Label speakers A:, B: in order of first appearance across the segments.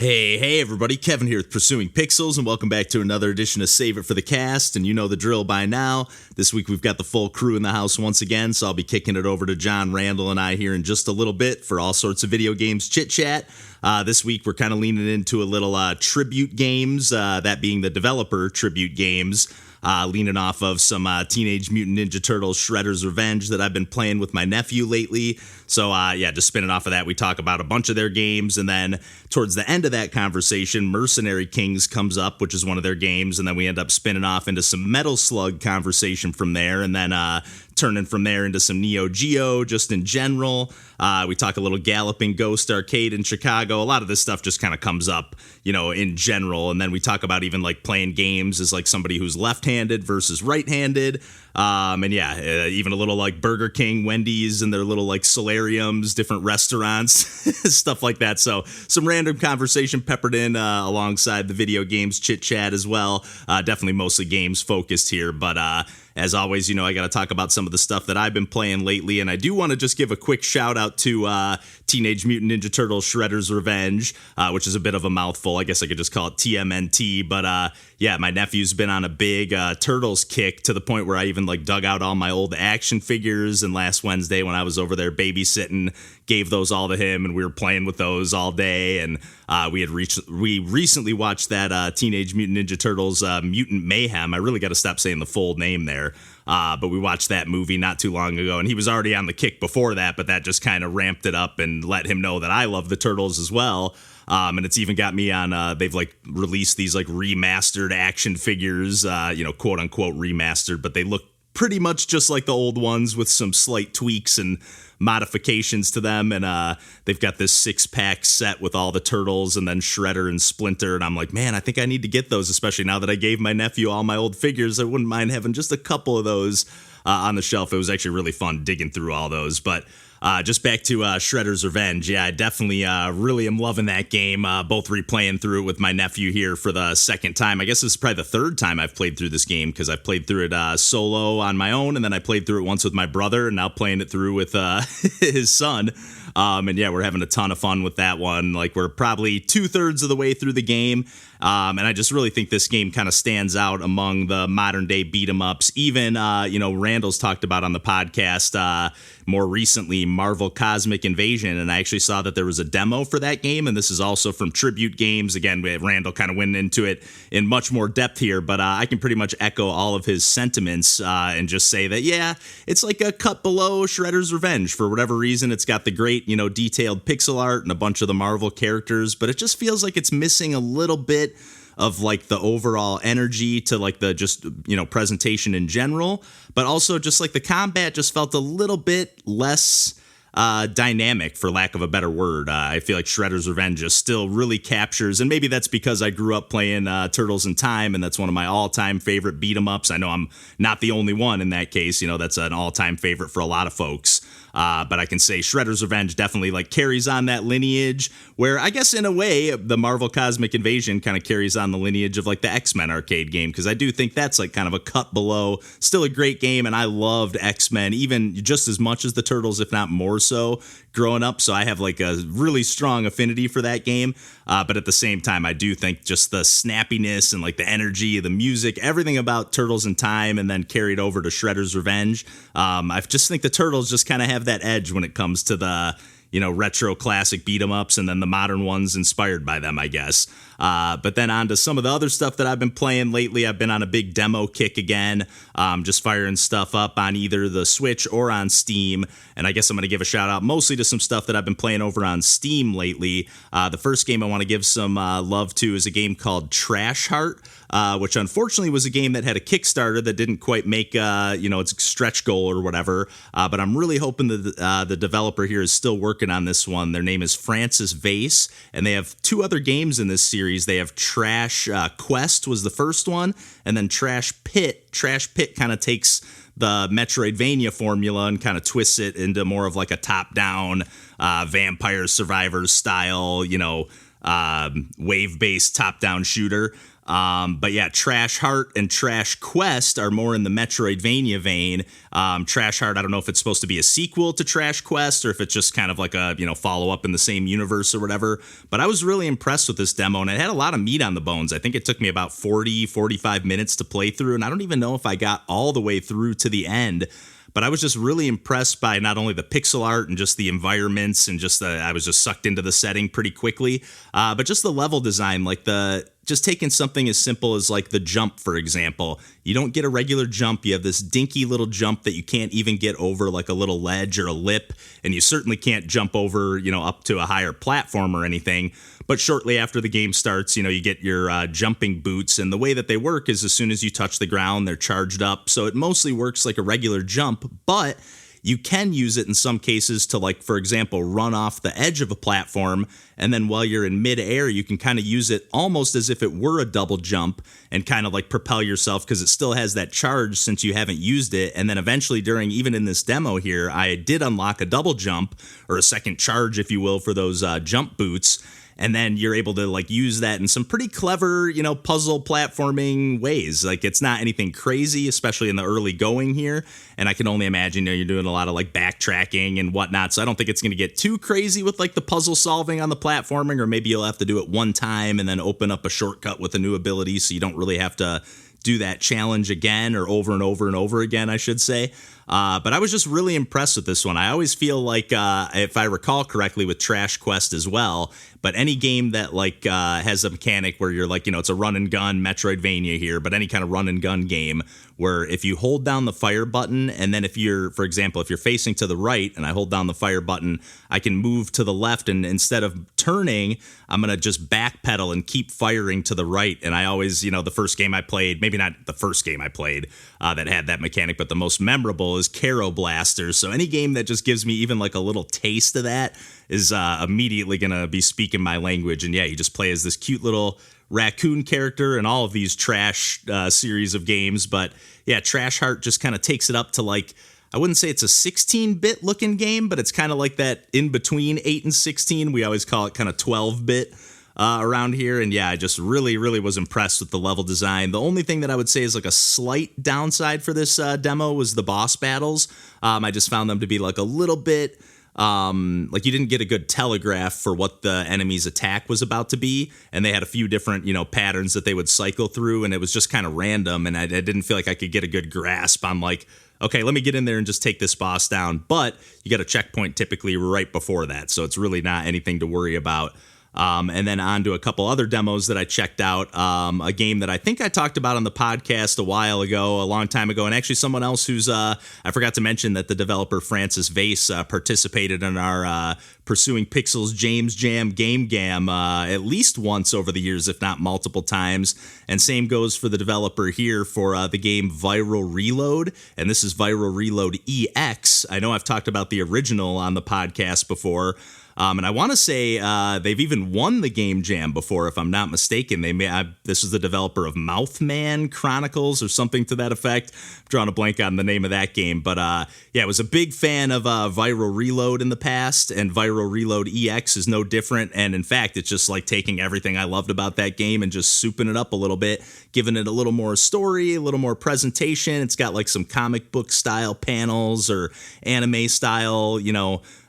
A: Hey everybody, Kevin here with Pursuing Pixels, and welcome back to another edition of Save It for the Cast, and you know the drill by now. This week we've got the full crew in the house once again, so I'll be kicking it over to John, Randall, and I here in just a little bit for all sorts of video games chit-chat. This week we're kind of leaning into a little tribute games, that being the developer tribute games. Leaning off of some Teenage Mutant Ninja Turtles Shredder's Revenge that I've been playing with my nephew lately. So, just spinning off of that, we talk about a bunch of their games, and then towards the end of that conversation, Mercenary Kings comes up, which is one of their games, and then we end up spinning off into some Metal Slug conversation from there, and then turning from there into some Neo Geo, just in general. We talk a little Galloping Ghost Arcade in Chicago. A lot of this stuff just kind of comes up, in general, and then we talk about even like playing games as like somebody who's left-handed versus right-handed. Even a little like Burger King, Wendy's, and their little like solariums, different restaurants, stuff like that. So some random conversation peppered in alongside the video games chit chat as well. Definitely mostly games focused here, but as always, I got to talk about some of the stuff that I've been playing lately, and I do want to just give a quick shout out to Teenage Mutant Ninja Turtles Shredder's Revenge, which is a bit of a mouthful. I guess I could just call it TMNT, but my nephew's been on a big Turtles kick to the point where I even like dug out all my old action figures, and last Wednesday when I was over there babysitting, gave those all to him, and we were playing with those all day, and we recently watched that Teenage Mutant Ninja Turtles Mutant Mayhem. I really got to stop saying the full name there. But we watched that movie not too long ago, and he was already on the kick before that, but that just kind of ramped it up and let him know that I love the Turtles as well. And it's even got me on, they've like released these like remastered action figures, quote unquote remastered, but they look pretty much just like the old ones with some slight tweaks and modifications to them, and they've got this 6-pack set with all the Turtles and then Shredder and Splinter, and I'm like, man, I think I need to get those, especially now that I gave my nephew all my old figures. I wouldn't mind having just a couple of those on the shelf. It was actually really fun digging through all those, but just back to Shredder's Revenge. Yeah, I definitely really am loving that game, both replaying through it with my nephew here for the second time. I guess this is probably the third time I've played through this game, because I've played through it solo on my own, and then I played through it once with my brother, and now playing it through with his son. We're having a ton of fun with that one. Like, we're probably 2/3 of the way through the game. And I just really think this game kind of stands out among the modern day beat 'em ups. Even, Randall's talked about on the podcast more recently Marvel Cosmic Invasion. And I actually saw that there was a demo for that game. And this is also from Tribute Games. Again, Randall kind of went into it in much more depth here, but I can pretty much echo all of his sentiments and just say that, yeah, it's like a cut below Shredder's Revenge. For whatever reason, it's got the great, detailed pixel art and a bunch of the Marvel characters, but it just feels like it's missing a little bit of like the overall energy to like the just, presentation in general, but also just like the combat just felt a little bit less dynamic, for lack of a better word. I feel like Shredder's Revenge just still really captures, and maybe that's because I grew up playing Turtles in Time, and that's one of my all-time favorite beat 'em ups. I know I'm not the only one in that case. That's an all-time favorite for a lot of folks. But I can say Shredder's Revenge definitely like carries on that lineage, where I guess in a way the Marvel Cosmic Invasion kind of carries on the lineage of like the X-Men arcade game, because I do think that's like kind of a cut below. Still a great game, and I loved X-Men even just as much as the Turtles, if not more so, growing up. So I have like a really strong affinity for that game. But at the same time, I do think just the snappiness and like the energy, the music, everything about Turtles in Time and then carried over to Shredder's Revenge. I just think the Turtles just kind of have that edge when it comes to the, retro classic beat 'em ups, and then the modern ones inspired by them, I guess. But then on to some of the other stuff that I've been playing lately. I've been on a big demo kick again, just firing stuff up on either the Switch or on Steam. And I guess I'm going to give a shout out mostly to some stuff that I've been playing over on Steam lately. The first game I want to give some love to is a game called Trash Heart, which unfortunately was a game that had a Kickstarter that didn't quite make its stretch goal or whatever. But I'm really hoping that the developer here is still working on this one. Their name is Francis Vase, and they have two other games in this series. They have Trash Quest was the first one, and then Trash Pit. Trash Pit kind of takes the Metroidvania formula and kind of twists it into more of like a top-down Vampire Survivors style, wave-based top-down shooter. But yeah, Trash Heart and Trash Quest are more in the Metroidvania vein. Trash Heart, I don't know if it's supposed to be a sequel to Trash Quest or if it's just kind of like a, follow-up in the same universe or whatever. But I was really impressed with this demo, and it had a lot of meat on the bones. I think it took me about 45 minutes to play through, and I don't even know if I got all the way through to the end. But I was just really impressed by not only the pixel art and just the environments and I was just sucked into the setting pretty quickly, but just the level design, just taking something as simple as like the jump, for example. You don't get a regular jump. You have this dinky little jump that you can't even get over like a little ledge or a lip, and you certainly can't jump over, up to a higher platform or anything. But shortly after the game starts, you get your jumping boots, and the way that they work is as soon as you touch the ground, they're charged up. So it mostly works like a regular jump, but you can use it in some cases to, like, for example, run off the edge of a platform, and then while you're in midair, you can kind of use it almost as if it were a double jump and kind of like propel yourself because it still has that charge since you haven't used it. And then eventually even in this demo here, I did unlock a double jump or a second charge, if you will, for those jump boots. And then you're able to like use that in some pretty clever, puzzle platforming ways. Like it's not anything crazy, especially in the early going here. And I can only imagine you're doing a lot of like backtracking and whatnot. So I don't think it's going to get too crazy with like the puzzle solving on the platforming, or maybe you'll have to do it one time and then open up a shortcut with a new ability. So you don't really have to do that challenge again or over and over and over again, I should say. But I was just really impressed with this one. I always feel like, if I recall correctly, with Trash Quest as well, but any game that like has a mechanic where you're like, it's a run and gun Metroidvania here, but any kind of run and gun game where if you hold down the fire button, and then if you're, for example, if you're facing to the right and I hold down the fire button, I can move to the left, and instead of turning, I'm going to just backpedal and keep firing to the right. And I always, the first game I played, maybe not the first game I played that had that mechanic, but the most memorable is Caro Blasters. So any game that just gives me even like a little taste of that is immediately going to be speaking my language. And yeah, you just play as this cute little raccoon character in all of these Trash series of games. But yeah, Trash Heart just kind of takes it up to like, I wouldn't say it's a 16-bit looking game, but it's kind of like that in between 8 and 16. We always call it kind of 12-bit around here. And yeah, I just really, really was impressed with the level design. The only thing that I would say is like a slight downside for this demo was the boss battles. I just found them to be like a little bit like you didn't get a good telegraph for what the enemy's attack was about to be, and they had a few different patterns that they would cycle through, and it was just kind of random, and I didn't feel like I could get a good grasp on like, okay, let me get in there and just take this boss down. But you got a checkpoint typically right before that, so it's really not anything to worry about. And then on to a couple other demos that I checked out. A game that I think I talked about on the podcast a long time ago, and actually someone else who's, I forgot to mention that the developer Francis Vase participated in our Pursuing Pixels James Jam Game Gam at least once over the years, if not multiple times. And same goes for the developer here for the game Viral Reload, and this is Viral Reload EX. I know I've talked about the original on the podcast before. And I want to say they've even won the Game Jam before, if I'm not mistaken. This is the developer of Mouthman Chronicles or something to that effect. I'm drawing a blank on the name of that game. But yeah, I was a big fan of Viral Reload in the past, and Viral Reload EX is no different. And in fact, it's just like taking everything I loved about that game and just souping it up a little bit, giving it a little more story, a little more presentation. It's got like some comic book style panels or anime style,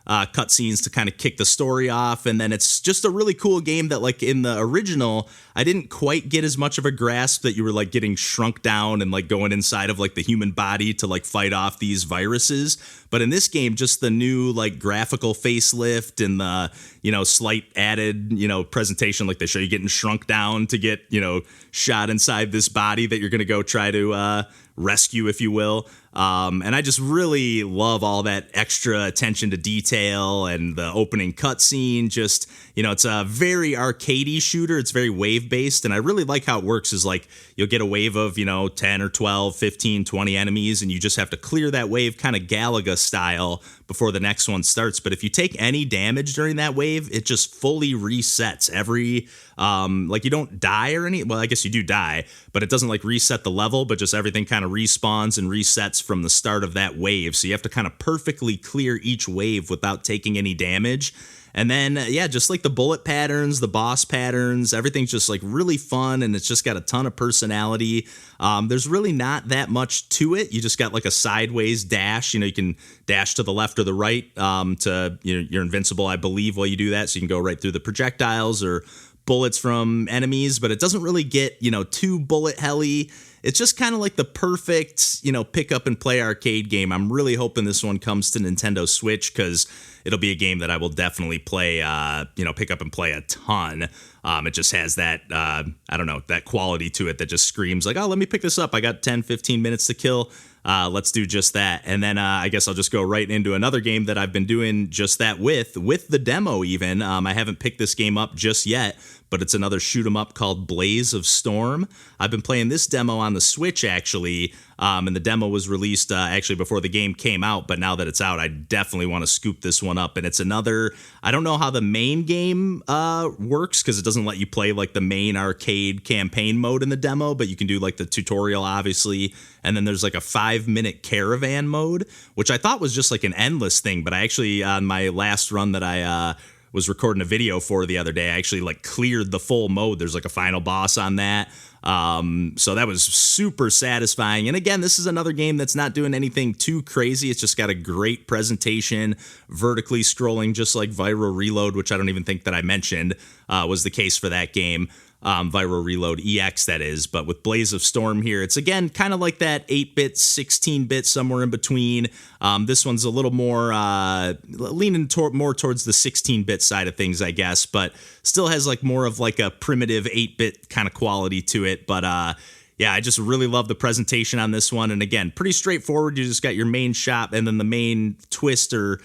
A: cutscenes to kind of kick the story off. And then it's just a really cool game that, like, in the original, I didn't quite get as much of a grasp that you were like getting shrunk down and like going inside of like the human body to like fight off these viruses. But in this game, just the new like graphical facelift and the, slight added, presentation, like they show you getting shrunk down to get, shot inside this body that you're going to go try to rescue, if you will. And I just really love all that extra attention to detail and the opening cutscene. Just, it's a very arcadey shooter. It's very wave-based, and I really like how it works is like you'll get a wave of, 10 or 12, 15, 20 enemies, and you just have to clear that wave kind of Galaga style before the next one starts. But if you take any damage during that wave, it just fully resets every, you don't die or well, I guess you do die, but it doesn't like reset the level, but just everything kind of respawns and resets from the start of that wave. So you have to kind of perfectly clear each wave without taking any damage. And then, just like the bullet patterns, the boss patterns, everything's just like really fun, and it's just got a ton of personality. There's really not that much to it. You just got like a sideways dash. You can dash to the left or the right. You're invincible, I believe, while you do that. So you can go right through the projectiles or bullets from enemies, but it doesn't really get, too bullet helly. It's just kind of like the perfect, pick up and play arcade game. I'm really hoping this one comes to Nintendo Switch, because it'll be a game that I will definitely play, pick up and play a ton. It just has that, that quality to it that just screams like, oh, let me pick this up. I got 10, 15 minutes to kill. Let's do just that. And then I guess I'll just go right into another game that I've been doing just that with the demo even. I haven't picked this game up just yet, but it's another shoot 'em up called Blaze of Storm. I've been playing this demo on the Switch, actually, and the demo was released actually before the game came out, but now that it's out, I definitely want to scoop this one up. And it's another, I don't know how the main game works, because it doesn't let you play like the main arcade campaign mode in the demo, but you can do like the tutorial, obviously, and then there's like a 5-minute caravan mode, which I thought was just like an endless thing, but I actually, on my last run that I was recording a video for the other day, I actually like cleared the full mode. There's like a final boss on that. So that was super satisfying. And again, this is another game that's not doing anything too crazy. It's just got a great presentation, vertically scrolling, just like Viral Reload, which I don't even think that I mentioned was the case for that game. Viral Reload EX, that is. But with Blaze of Storm here, it's again kind of like that 8-bit, 16-bit, somewhere in between. This one's a little more leaning more towards the 16-bit side of things, I guess, but still has like more of like a primitive 8-bit kind of quality to it. But I just really love the presentation on this one. And again, pretty straightforward. You just got your main shop, and then the main twist or,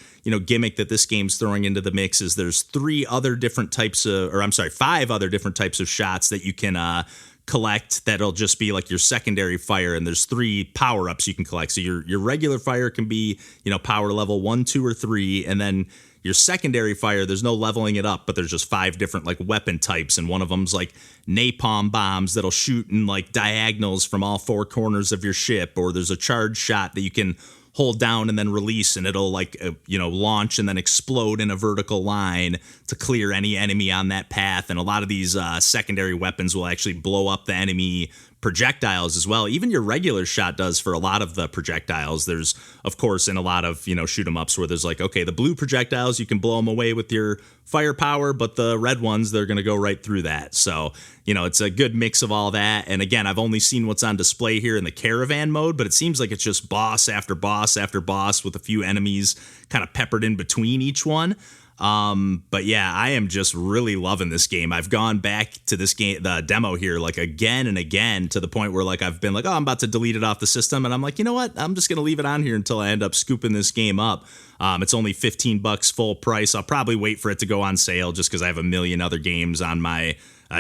A: gimmick that this game's throwing into the mix is there's 5 other different types of shots that you can collect that'll just be like your secondary fire, and there's 3 power-ups you can collect. So your regular fire can be, power level 1, 2, or 3, and then your secondary fire, there's no leveling it up, but there's just 5 different like weapon types, and one of them's like napalm bombs that'll shoot in like diagonals from all 4 corners of your ship, or there's a charge shot that you can hold down and then release, and it'll like launch and then explode in a vertical line to clear any enemy on that path. And a lot of these secondary weapons will actually blow up the enemy projectiles as well. Even your regular shot does for a lot of the projectiles. There's, of course, in a lot of, shoot 'em ups where there's like, okay, the blue projectiles, you can blow them away with your firepower, but the red ones, they're going to go right through that. So, it's a good mix of all that. And again, I've only seen what's on display here in the caravan mode, but it seems like it's just boss after boss after boss with a few enemies kind of peppered in between each one. But yeah, I am just really loving this game. I've gone back to this game, the demo here, like again and again, to the point where like I've been like, oh, I'm about to delete it off the system, and I'm like, you know what? I'm just gonna leave it on here until I end up scooping this game up. It's only $15 full price. I'll probably wait for it to go on sale just because I have a million other games on my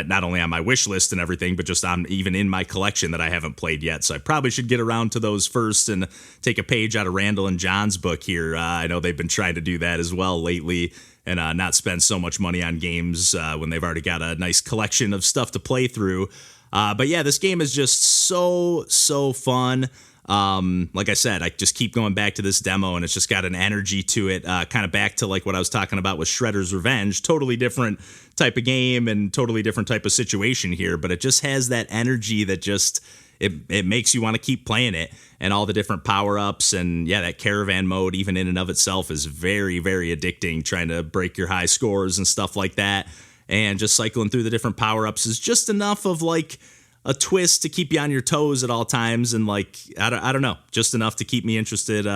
A: not only on my wish list and everything, but just on even in my collection that I haven't played yet. So I probably should get around to those first and take a page out of Randall and John's book here. I know they've been trying to do that as well lately, and not spend so much money on games when they've already got a nice collection of stuff to play through. But yeah, this game is just so fun. Like I said, I just keep going back to this demo, and it's just got an energy to it, kind of back to like what I was talking about with Shredder's Revenge. Totally different type of game and totally different type of situation here, but it just has that energy that just it makes you want to keep playing it, and all the different power-ups. And yeah, that caravan mode even in and of itself is very, very addicting, trying to break your high scores and stuff like that. And just cycling through the different power-ups is just enough of like a twist to keep you on your toes at all times, and like I don't know, just enough to keep me interested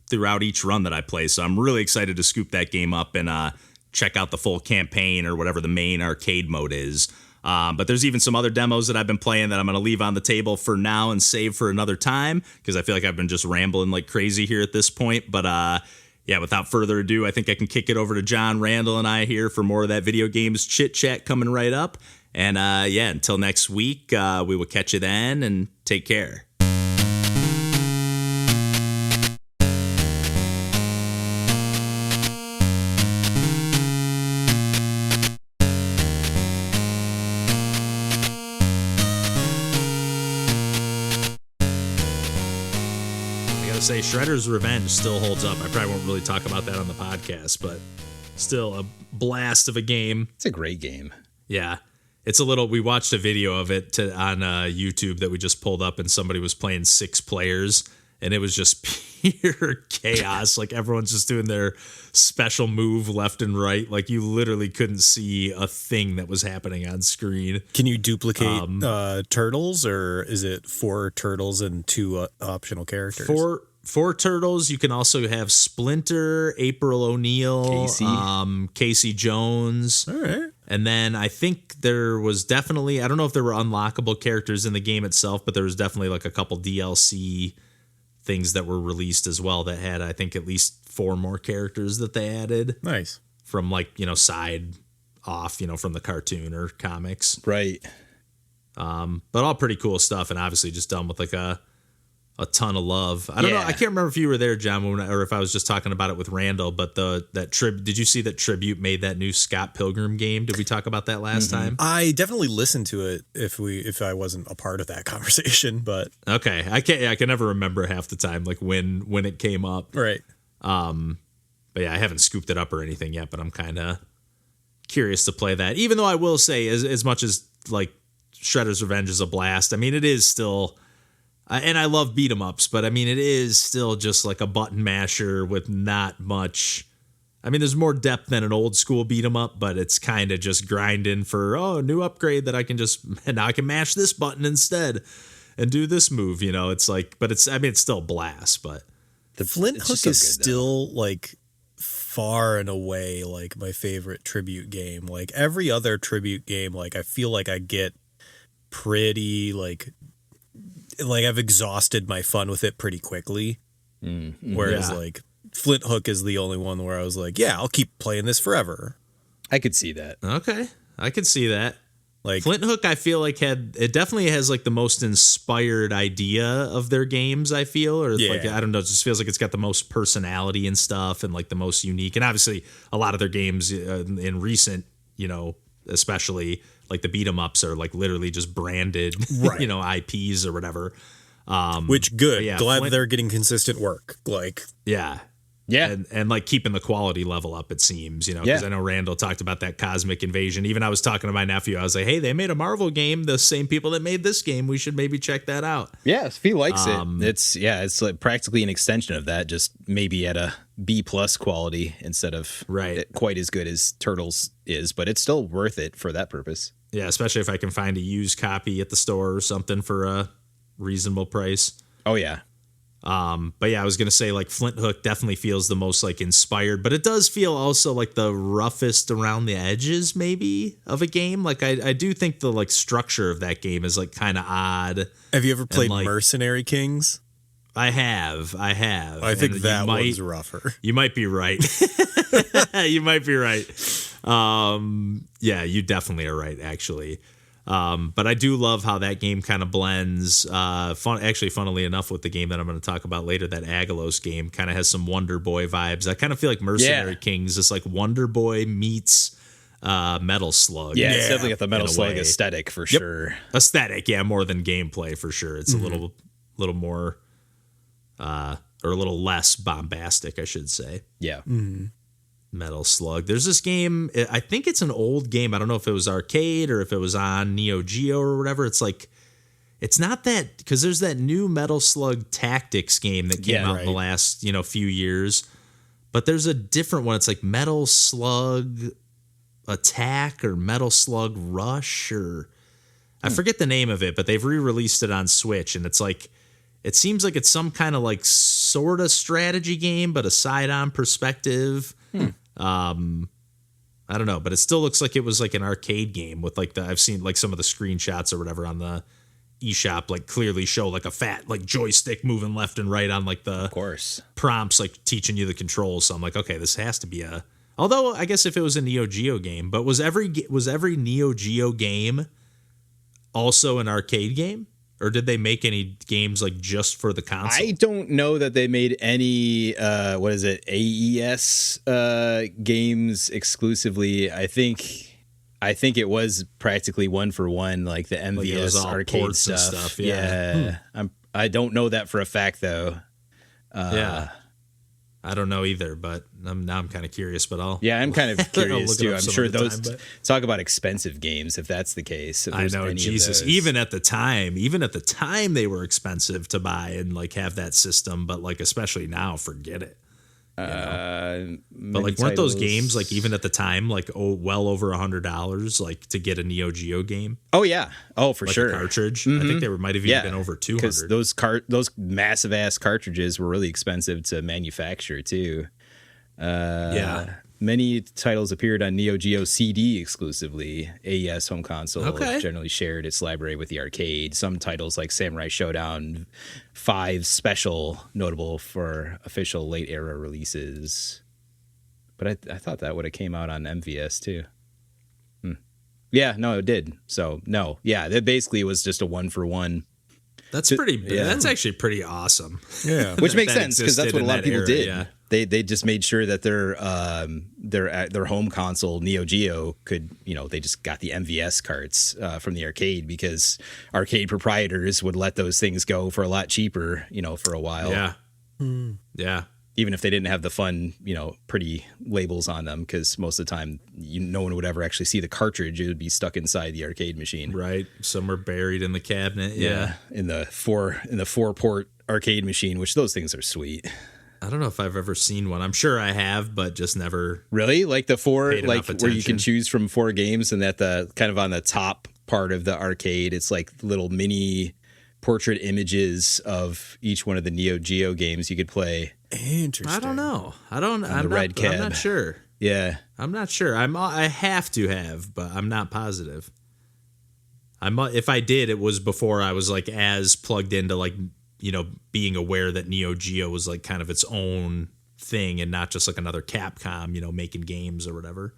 A: throughout each run that I play. So I'm really excited to scoop that game up and check out the full campaign or whatever the main arcade mode is. But there's even some other demos that I've been playing that I'm going to leave on the table for now and save for another time, because I feel like I've been just rambling like crazy here at this point. But yeah, without further ado, I think I can kick it over to John, Randall, and I here for more of that video games chit chat coming right up. And yeah, until next week, we will catch you then, and take care. I gotta say, Shredder's Revenge still holds up. I probably won't really talk about that on the podcast, but still a blast of a game.
B: It's a great game.
A: Yeah. It's a little, we watched a video of it on YouTube that we just pulled up, and somebody was playing 6 players, and it was just pure chaos. Like everyone's just doing their special move left and right. Like you literally couldn't see a thing that was happening on screen.
C: Can you duplicate turtles, or is it 4 turtles and 2 optional characters?
A: Four turtles. You can also have Splinter, April O'Neil, Casey Jones.
C: All right.
A: And then I think there was definitely, I don't know if there were unlockable characters in the game itself, but there was definitely like a couple DLC things that were released as well that had, I think, at least 4 more characters that they added.
C: Nice.
A: From like, side off, from the cartoon or comics.
B: Right.
A: But all pretty cool stuff, and obviously just done with like a ton of love. I don't know. I can't remember if you were there, John, or if I was just talking about it with Randall. But did you see that Tribute made that new Scott Pilgrim game? Did we talk about that last time?
C: I definitely listened to it if I wasn't a part of that conversation. But
A: okay, I can never remember half the time like when it came up.
C: Right.
A: But yeah, I haven't scooped it up or anything yet. But I'm kind of curious to play that. Even though I will say, as much as like Shredder's Revenge is a blast, I mean it is still. And I love beat 'em ups, but I mean, it is still just like a button masher with not much. I mean, there's more depth than an old school beat 'em up, but it's kind of just grinding for, a new upgrade that I can now I can mash this button instead and do this move, it's like, but it's still blast, but
C: the Flint Hook is still like far and away like my favorite Tribute game. Like every other Tribute game, like I feel like I get pretty like I've exhausted my fun with it pretty quickly. Whereas like Flint Hook is the only one where I was like, yeah, I'll keep playing this forever.
B: I could see that.
A: Okay. I could see that.
C: Like
A: Flint Hook, I feel like it definitely has like the most inspired idea of their games, I feel, or like, I don't know, it just feels like it's got the most personality and stuff and like the most unique. And obviously a lot of their games in recent, especially like the beat 'em ups are like literally just branded,
C: right.
A: IPs or whatever.
C: Which good.
A: Yeah,
C: glad they're getting consistent work. Like,
A: yeah. And like keeping the quality level up, it seems, because I know Randall talked about that Cosmic Invasion. Even I was talking to my nephew. I was like, hey, they made a Marvel game. The same people that made this game. We should maybe check that out.
B: Yeah, if he likes it. It's like practically an extension of that, just maybe at a B+ quality instead of quite as good as Turtles is, but it's still worth it for that purpose.
A: Yeah, especially if I can find a used copy at the store or something for a reasonable price.
B: Oh, yeah.
A: But yeah, I was going to say like Flint Hook definitely feels the most like inspired, but it does feel also like the roughest around the edges maybe of a game. Like I do think the like structure of that game is like kind of odd.
C: Have you ever played Mercenary Kings?
A: I have.
C: I think that one's rougher.
A: You might be right. You might be right. Yeah, you definitely are right, actually. But I do love how that game kind of blends. Funnily enough, with the game that I'm going to talk about later, that Agalos game kind of has some Wonder Boy vibes. I kind of feel like Mercenary Kings is like Wonder Boy meets Metal Slug.
B: Yeah, it's definitely got the Metal Slug aesthetic for sure.
A: Aesthetic, yeah, more than gameplay for sure. It's a little more, or a little less bombastic, I should say.
B: Yeah.
C: Mm-hmm.
A: Metal Slug. There's this game, I think it's an old game. I don't know if it was arcade or if it was on Neo Geo or whatever. It's like, it's not that, because there's that new Metal Slug Tactics game that came out in the last, few years. But there's a different one. It's like Metal Slug Attack or Metal Slug Rush, or I forget the name of it, but they've re-released it on Switch, and it's like, it seems like it's some kind of like sort of strategy game, but a side-on perspective. I don't know, but it still looks like it was like an arcade game with like I've seen like some of the screenshots or whatever on the eShop like clearly show like a fat like joystick moving left and right on like the prompts like teaching you the controls. So I'm like, okay, this has to be although I guess if it was a Neo Geo game, but was every Neo Geo game also an arcade game? Or did they make any games like just for the console?
B: I don't know that they made any AES games exclusively. I think it was practically one for one, like the MVS like arcade stuff.
A: Yeah.
B: I don't know that for a fact though.
A: Yeah. I don't know either, but now I'm kind of curious. But
B: I'm kind of curious too. I'm sure those
A: time,
B: talk about expensive games. If that's the case,
A: I know, Jesus. Even at the time, they were expensive to buy and like have that system. But like especially now, forget it. But like, weren't those games like even at the time like well over $100 like to get a Neo Geo game?
B: Oh yeah, for
A: like
B: sure.
A: A cartridge. I think they might have even been over 200.
B: Because those massive ass cartridges were really expensive to manufacture too. Many titles appeared on Neo Geo CD exclusively. AES home console generally shared its library with the arcade. Some titles like Samurai Showdown 5 Special, notable for official late era releases. But I thought that would have came out on MVS too. Yeah, no, it did. So no, that basically was just a 1-for-1.
A: That's pretty. That's actually pretty awesome.
C: Yeah,
B: which makes sense because that's what a lot of people did.
A: Yeah.
B: They just made sure that their home console Neo Geo could, they just got the MVS carts from the arcade because arcade proprietors would let those things go for a lot cheaper, for a while.
A: Yeah. Yeah.
B: Even if they didn't have the fun, pretty labels on them, because most of the time no one would ever actually see the cartridge. It would be stuck inside the arcade machine.
A: Right. Somewhere buried in the cabinet. Yeah.
B: In the 4-port arcade machine, which those things are sweet.
A: I don't know if I've ever seen one. I'm sure I have, but just never.
B: Really? Like the 4, like where you can
A: attention.
B: choose from 4 games, and that the kind of on the top part of the arcade, it's like little mini portrait images of each one of the Neo Geo games you could play.
C: Interesting.
A: I don't know. I'm not sure.
B: Yeah.
A: I'm not sure. I have to have, but I'm not positive. If I did, it was before I was like as plugged into like, being aware that Neo Geo was like kind of its own thing and not just like another Capcom, making games or whatever.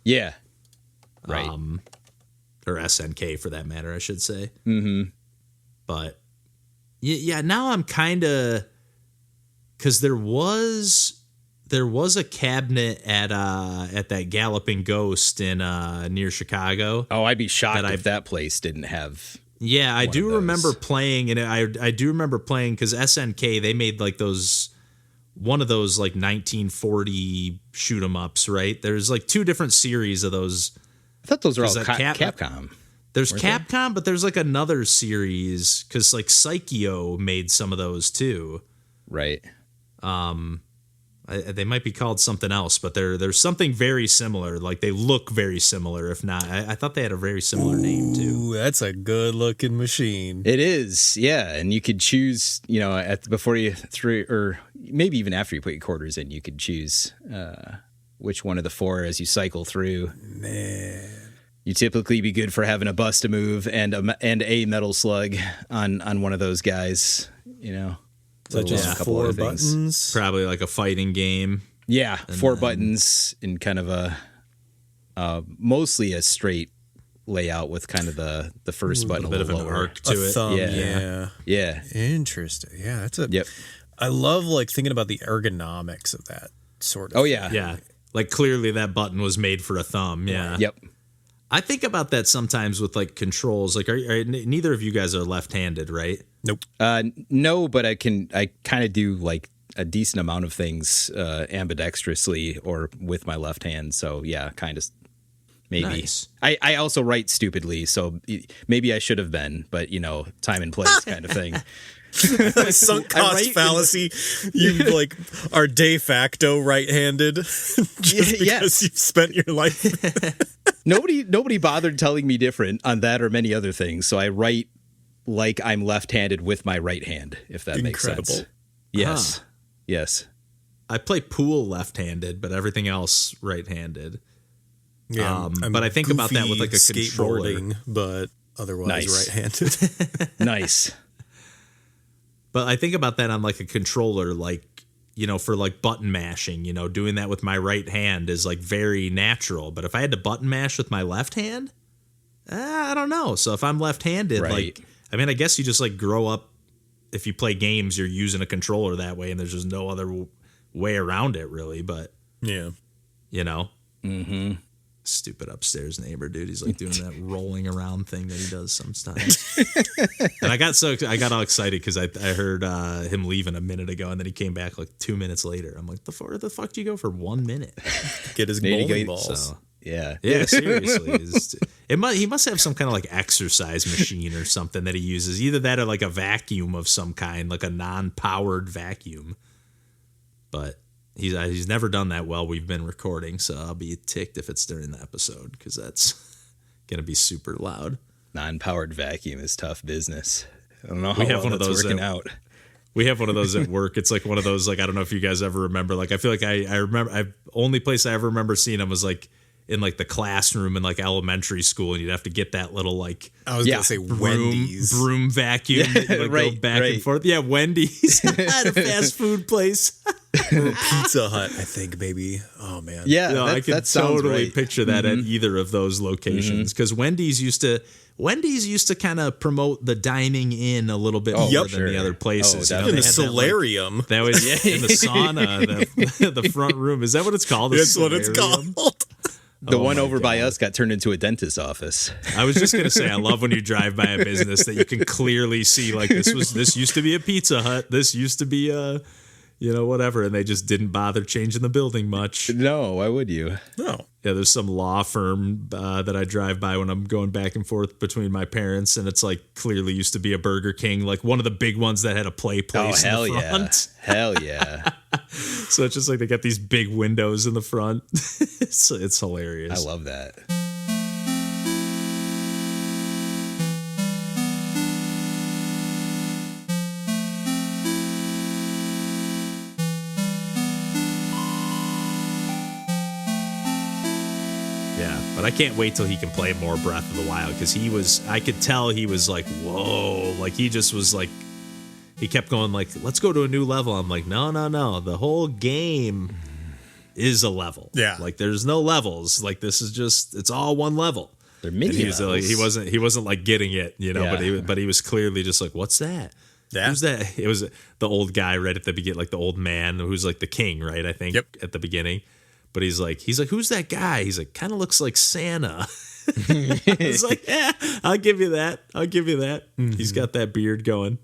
B: Yeah. Right.
A: Or SNK for that matter, I should say.
B: Mm-hmm.
A: But yeah, now I'm kind of, because there was a cabinet at that Galloping Ghost in near Chicago.
B: Oh, I'd be shocked if that place didn't have.
A: Yeah, I do remember playing, and I do remember playing because SNK, they made like one of those like 1940 shoot 'em ups, right? There's like 2 different series of those.
B: I thought those were all Capcom.
A: There's Capcom, but there's like another series because like Psychio made some of those too.
B: Right.
A: They might be called something else, but there's something very similar. Like they look very similar. If not, I thought they had a very similar name too.
C: Ooh, that's a good looking machine.
B: It is, yeah. And you could choose, before you threw, or maybe even after you put your quarters in, you could choose which one of the 4 as you cycle through.
C: Man,
B: you typically be good for having a bust a move and a metal slug on one of those guys.
C: So just 4 buttons.
A: Probably like a fighting game.
B: Yeah, 4 buttons in kind of a mostly a straight layout with kind of the first button a
A: bit of an
B: lower.
A: arc to it.
C: Thumb,
B: yeah.
C: Interesting. Yeah, that's a.
B: Yep.
C: I love like thinking about the ergonomics of that sort of.
B: Oh yeah.
A: Yeah. Like clearly that button was made for a thumb. Yeah.
B: Yep.
A: I think about that sometimes with like controls. Like, are neither of you guys are left-handed, right?
C: Nope.
B: No, but I kind of do like a decent amount of things ambidextrously or with my left hand. So yeah, kind of maybe.
A: Nice.
B: I also write stupidly, so maybe I should have been, but time and place kind of thing.
C: Sunk cost fallacy. You like are de facto right-handed just because you've spent your life.
B: Nobody bothered telling me different on that or many other things. So I write like I'm left-handed with my right hand, if that makes sense. Yes.
A: Huh.
B: Yes.
A: I play pool left-handed, but everything else right-handed.
C: Yeah,
A: but I think about that with like a
C: skateboarding, but otherwise right-handed.
B: Nice.
A: But I think about that on like a controller, like, for like button mashing, doing that with my right hand is like very natural. But if I had to button mash with my left hand, I don't know. So if I'm left-handed, like, I mean, I guess you just like grow up. If you play games, you're using a controller that way, and there's just no other way around it, really. But
C: yeah,
B: Mm-hmm.
A: Stupid upstairs neighbor, dude. He's like doing that rolling around thing that he does sometimes. And I got all excited because I heard him leaving a minute ago, and then he came back like 2 minutes later. I'm like, where the fuck do you go for 1 minute?
C: Get his bowling balls.
A: So,
B: yeah,
A: seriously. He must have some kind of like exercise machine or something that he uses. Either that or like a vacuum of some kind, like a non-powered vacuum. But he's never done that while we've been recording, so I'll be ticked if it's during the episode because that's gonna be super loud.
B: Non-powered vacuum is tough business. I don't know how
A: We have
B: well
A: one of
B: that's
A: those
B: working out.
A: We have one of those at work. It's like one of those, like, I don't know if you guys ever remember. Like, I feel like I remember. Only place I ever remember seeing them was like in like the classroom in like elementary school, and you'd have to get that little like
C: I was gonna say Wendy's
A: broom vacuum,
B: Yeah,
A: like
B: right,
A: go back
B: right.
A: and forth. Yeah, Wendy's at a fast food place.
C: or Pizza Hut, I think, baby. Oh man,
B: Yeah,
A: No, I can
B: that sounds
A: totally
B: right.
A: picture that at either of those locations because Wendy's used to kind of promote the dining in a little bit more
B: Yep.
A: than
B: Sure.
A: the other places.
B: Oh,
A: You know,
C: in
A: they
C: the
A: had that, like,
C: solarium.
A: that was in the sauna, the front room. Is that what it's called? The
C: That's what it's
A: solarium?
C: called.
B: The
A: Oh
B: one
A: my
B: over by
A: God.
B: us got turned into a dentist's office.
A: I was just gonna say, I love when you drive by a business that you can clearly see like this used to be a Pizza Hut, this used to be a, whatever, and they just didn't bother changing the building much.
B: No, why would you?
C: No,
A: Yeah, there's some law firm that I drive by when I'm going back and forth between my parents, and it's like clearly used to be a Burger King, like one of the big ones that had a play place
B: Oh, hell
A: in the
B: yeah.
A: front.
B: Hell yeah.
A: So it's just like they got these big windows in the front. It's hilarious.
B: I love that.
A: Yeah, but I can't wait till he can play more Breath of the Wild because I could tell he was like, whoa, like he just was like, he kept going like, let's go to a new level. I'm like, no, the whole game is a level.
C: Yeah.
A: Like there's no levels. Like this is just, it's all one level.
B: They're
A: And
B: mini
A: he was like,
B: levels.
A: he wasn't like getting it,
B: Yeah.
A: but he was clearly just like, what's that?
C: Yeah.
A: Who's that? It was the old guy right at the beginning, like the old man who's like the king, right? I think
C: Yep.
A: at the beginning. But he's like, who's that guy? He's like, kind of looks like Santa. I was like, yeah, I'll give you that. He's got that beard going.